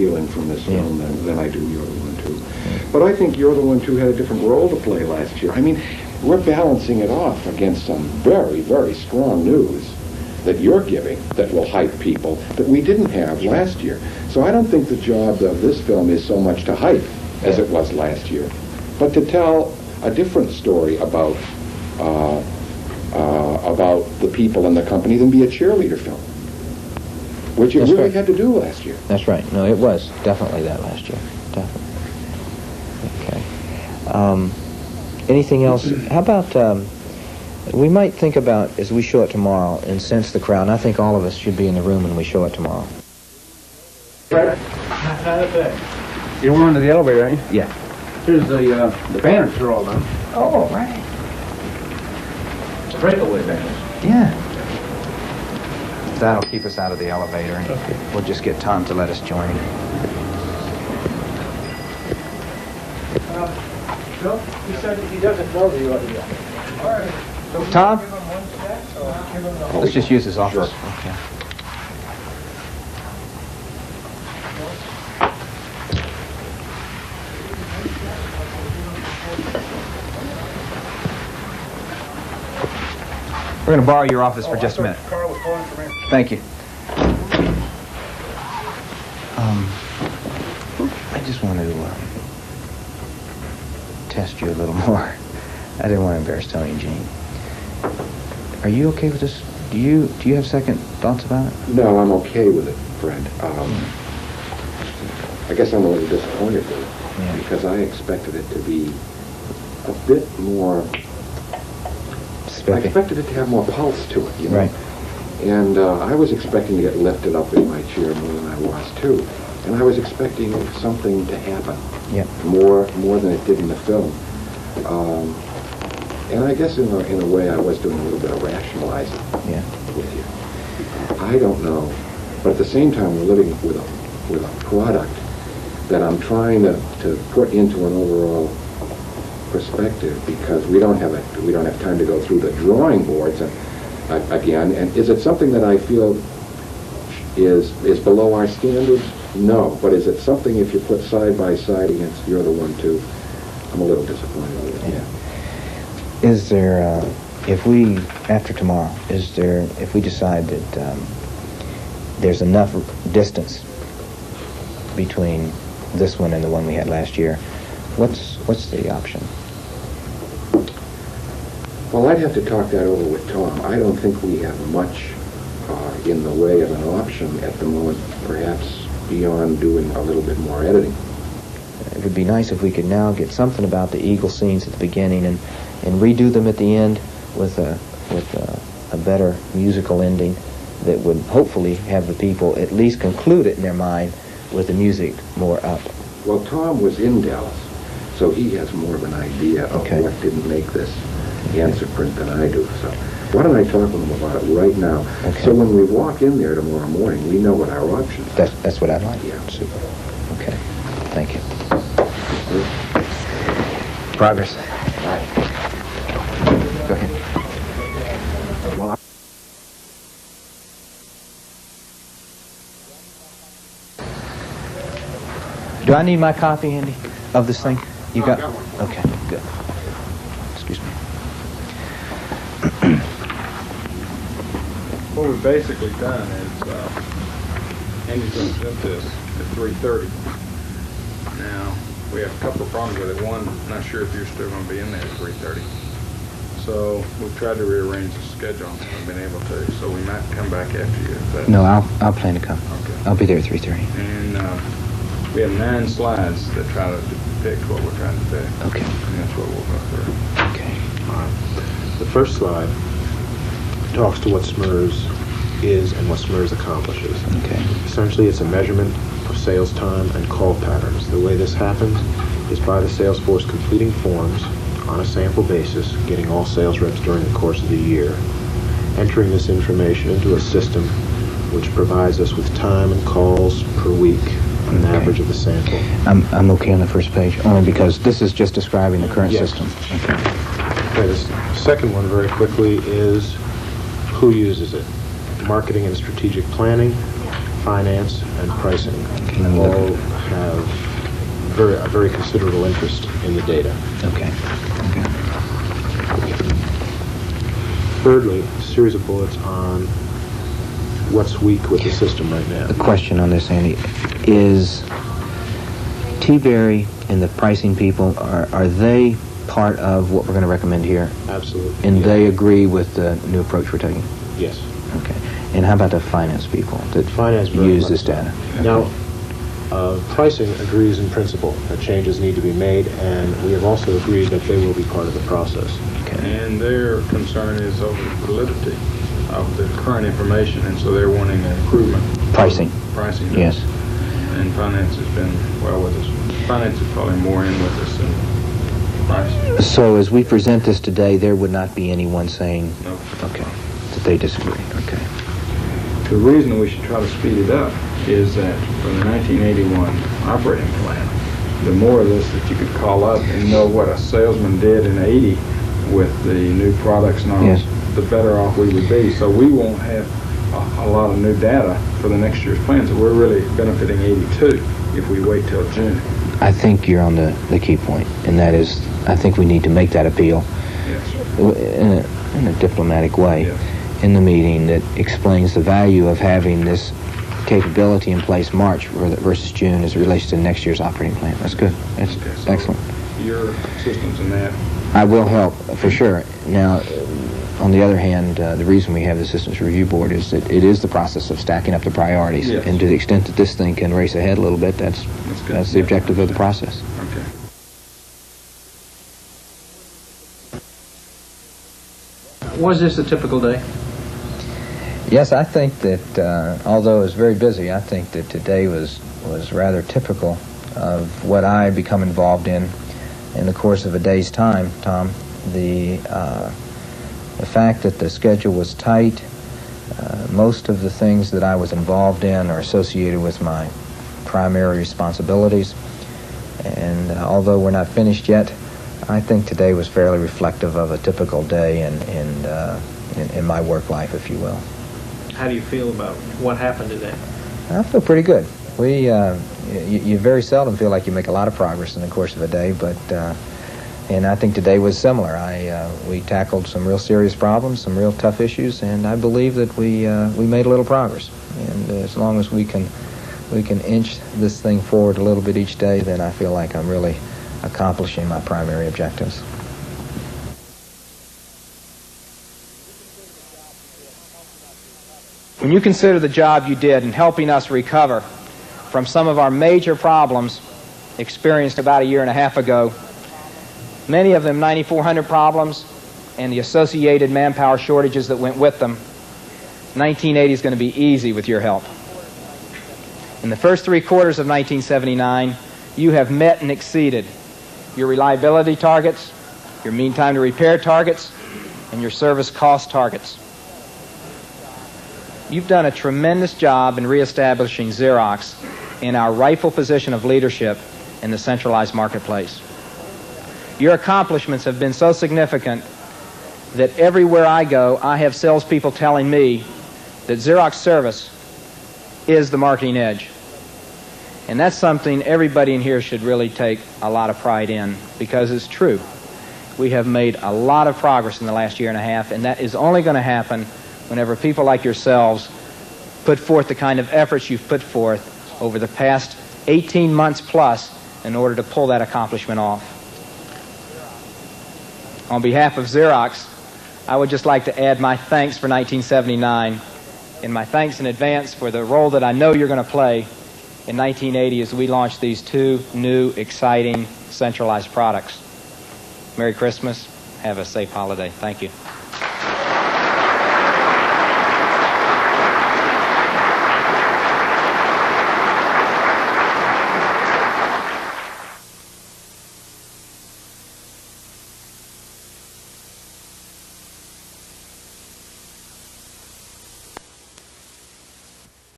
feeling from this film than I do You're the One, Too. But I think You're the One, Too had a different role to play last year. I mean, we're balancing it off against some very, very strong news that you're giving that will hype people that we didn't have last year. So I don't think the job of this film is so much to hype as it was last year, but to tell a different story about the people in the company than be a cheerleader film, which it really had to do last year. That's right. No, it was definitely that last year. Definitely. Okay. Anything else? How about we might think about, as we show it tomorrow, and sense the crowd, and I think all of us should be in the room when we show it tomorrow. You're going to the elevator, ain't you? Yeah. Here's the banners are all done. Oh, right. Breakaway banners. Yeah. That'll keep us out of the elevator, and we'll just get Tom to let us join. Bill, he said he doesn't know the audio. All right. So Tom? give him one set, or give him the Let's just use his office. Sure. Okay. We're going to borrow your office for just a minute. Carl was calling for me. Thank you. I just want to test you a little more. I didn't want to embarrass Tony and Jean. Are you okay with this? Do you have second thoughts about it? No, I'm okay with it, Fred. I guess I'm a little disappointed with it because I expected it to be a bit more. I expected it to have more pulse to it, you know. Right. And I was expecting to get lifted up in my chair more than I was too, and I was expecting something to happen. Yeah. More than it did in the film. And I guess in a way I was doing a little bit of rationalizing with you. I don't know, but at the same time we're living with a product that I'm trying to put into an overall perspective because we don't have time to go through the drawing boards again. And is it something that I feel is below our standards? No, but is it something if you put side by side against You're the One, Too? I'm a little disappointed with it. Yeah. Is there, if we, after tomorrow, if we decide that there's enough distance between this one and the one we had last year, what's the option? Well, I'd have to talk that over with Tom. I don't think we have much in the way of an option at the moment, perhaps beyond doing a little bit more editing. It would be nice if we could now get something about the eagle scenes at the beginning and redo them at the end with a better musical ending that would hopefully have the people at least conclude it in their mind with the music more up. Well, Tom was in Dallas, so he has more of an idea of what didn't make this answer print than I do. So why don't I talk with him about it right now? Okay. So when we walk in there tomorrow morning, we know what our options are. That's what I'd like. Yeah. Super. Okay. Thank you. Progress. Right. Go ahead. Well, Do I need my copy, Andy, of this thing? You got? I got one. Okay, good. Excuse me. What we've basically done is, Andy's going to present this at 3:30. Now, we have a couple of problems with it. One, not sure if you're still going to be in there at 3:30. So we've tried to rearrange the schedule. I've been able to. So we might come back after you. If that's No, I'll plan to come. Okay. I'll be there at 3:30. And we have 9 slides that try to depict what we're trying to do. Okay. And that's what we'll go through. Okay. The first slide talks to what SMERS is and what SMERS accomplishes. Okay. Essentially, it's a measurement of sales time and call patterns. The way this happens is by the sales force completing forms on a sample basis, getting all sales reps during the course of the year, entering this information into a system which provides us with time and calls per week on an average of the sample. I'm okay on the first page, only because this is just describing the current system. Okay. Okay, the second one very quickly is who uses it. Marketing and strategic planning, finance, and pricing. all have a very considerable interest in the data. Okay. Thirdly, a series of bullets on what's weak with the system right now. A question on this, Andy. Is T-Berry and the pricing people, are they part of what we're going to recommend here? Absolutely. And yeah. they agree with the new approach we're taking? Yes. Okay. And how about the finance people that Finance use this data? Now, pricing agrees in principle that changes need to be made, and we have also agreed that they will be part of the process. Okay. And their concern is over the validity of the current information, and so they're wanting an improvement. Pricing. Pricing. Yes. And finance has been well with us. Finance is probably more in with us than pricing. So as we present this today, there would not be anyone saying, No. okay, that they disagree. Okay. The reason we should try to speed it up is that for the 1981 operating plan, the more of this that you could call up and know what a salesman did in 80 with the new products and all, Yes. the better off we would be. So we won't have a lot of new data for the next year's plan. So we're really benefiting 82 if we wait till June. I think you're on the key point, and that is, I think we need to make that appeal Yes. in a diplomatic way Yes. in the meeting that explains the value of having this capability in place March versus June as it relates to next year's operating plan. That's good. That's Okay, so excellent. Your assistance in that. I will help, for sure. Now, on the other hand, the reason we have the Systems Review Board is that it is the process of stacking up the priorities. Yes. And to the extent that this thing can race ahead a little bit, that's good. the objective of the process. Okay. Was this a typical day? Yes, I think that, although it was very busy, I think that today was rather typical of what I become involved in the course of a day's time, Tom. The fact that the schedule was tight, most of the things that I was involved in are associated with my primary responsibilities. And although we're not finished yet, I think today was fairly reflective of a typical day in my work life, if you will. How do you feel about what happened today? I feel pretty good. You very seldom feel like you make a lot of progress in the course of a day, but and I think today was similar. We tackled some real serious problems, some real tough issues, and I believe that we made a little progress. And as long as we can inch this thing forward a little bit each day, then I feel like I'm really accomplishing my primary objectives. When you consider the job you did in helping us recover from some of our major problems experienced about a year and a half ago, many of them 9,400 problems and the associated manpower shortages that went with them, 1980 is going to be easy with your help. In the first 3 quarters of 1979, you have met and exceeded your reliability targets, your mean time to repair targets, and your service cost targets. You've done a tremendous job in reestablishing Xerox in our rightful position of leadership in the centralized marketplace. Your accomplishments have been so significant that everywhere I go, I have salespeople telling me that Xerox service is the marketing edge. And that's something everybody in here should really take a lot of pride in, because it's true. We have made a lot of progress in the last year and a half, and that is only going to happen whenever people like yourselves put forth the kind of efforts you've put forth over the past 18 months plus in order to pull that accomplishment off. On behalf of Xerox, I would just like to add my thanks for 1979 and my thanks in advance for the role that I know you're going to play in 1980 as we launch these 2 new, exciting, centralized products. Merry Christmas. Have a safe holiday. Thank you.